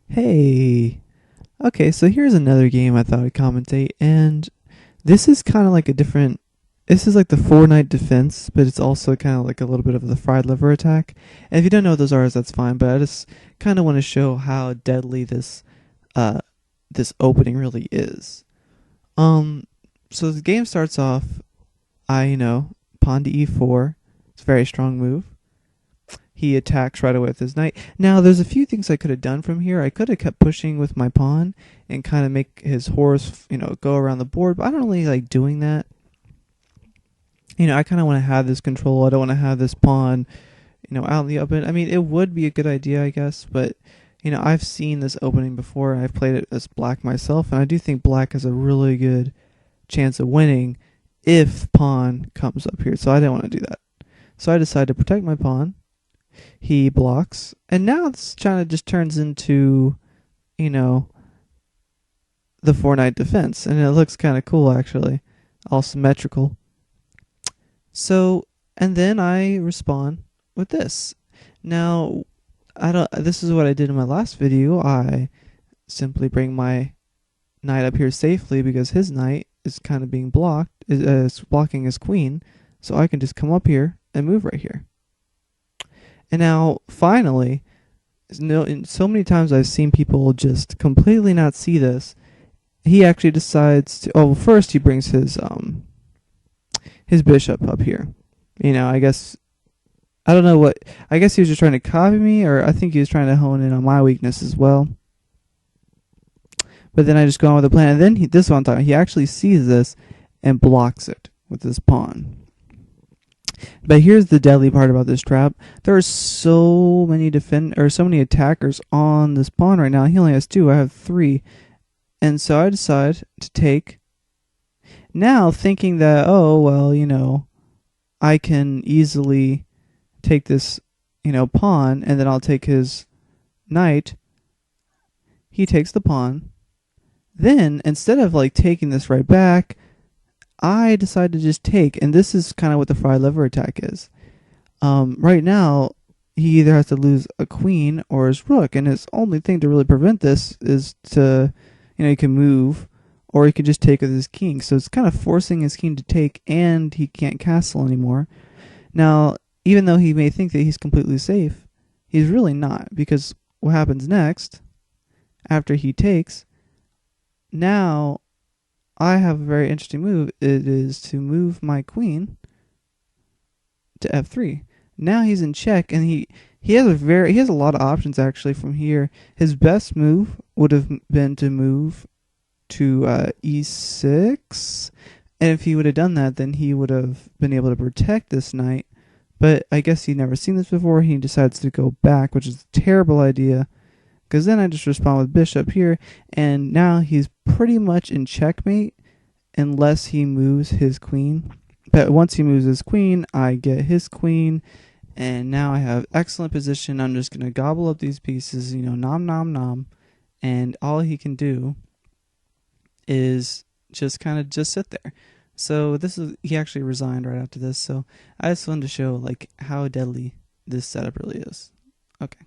Hey, okay, so here's another game I thought I'd commentate, and this is kind of like a different. This is like the four-night defense, but it's also kind of like a little bit of the fried liver attack. And if you don't know what those are, that's fine. But I just kind of want to show how deadly uh, this opening really is. Um, so the game starts off. Pawn to e4. It's a very strong move. He attacks right away with his knight. Now, there's a few things I could have done from here. I could have kept pushing with my pawn and kind of make his horse, go around the board, but I don't really like doing that. I kind of want to have this control. I don't want to have this pawn, out in the open. I mean, it would be a good idea, I guess, but, I've seen this opening before. I've played it as black myself, and I do think black has a really good chance of winning if pawn comes up here, so I didn't want to do that. So I decided to protect my pawn. He blocks, and now this kind of just turns into, you know, the four-night defense, and it looks kind of cool actually, all symmetrical. So, and then I respond with this. Now, I don't. This is what I did in my last video. I simply bring my knight up here safely because his knight is kind of being blocked, is blocking his queen, so I can just come up here and move right here. And now, finally, so many times I've seen people just completely not see this. He actually decides to. Oh, well, first he brings his bishop up here. I guess I don't know what. I guess he was just trying to copy me, or I think he was trying to hone in on my weakness as well. But then I just go on with the plan, and then this one time he actually sees this and blocks it with his pawn. But here's the deadly part about this trap. There are so many so many attackers on this pawn right now. He only has two. I have three. And so I decide to take. Now thinking that, oh, well, I can easily take this, pawn, and then I'll take his knight. He takes the pawn. Then, instead of taking this right back, I decide to just take, and this is kind of what the fried liver attack is. Right now, he either has to lose a queen or his rook, and his only thing to really prevent this is to, he can move, or he could just take with his king. So it's kind of forcing his king to take, and he can't castle anymore. Now, even though he may think that he's completely safe, he's really not, because what happens next, after he takes, now I have a very interesting move. It is to move my queen to f3. Now he's in check, and he has a lot of options actually from here. His best move would have been to move to e6, and if he would have done that, then he would have been able to protect this knight. But I guess he'd never seen this before. He decides to go back, which is a terrible idea, because then I just respond with bishop here, and now he's pretty much in checkmate unless he moves his queen. But once he moves his queen, I get his queen, and now I have excellent position. I'm just going to gobble up these pieces, nom nom nom, and all he can do is just kind of just sit there. So he actually resigned right after this, so I just wanted to show how deadly this setup really is. Okay.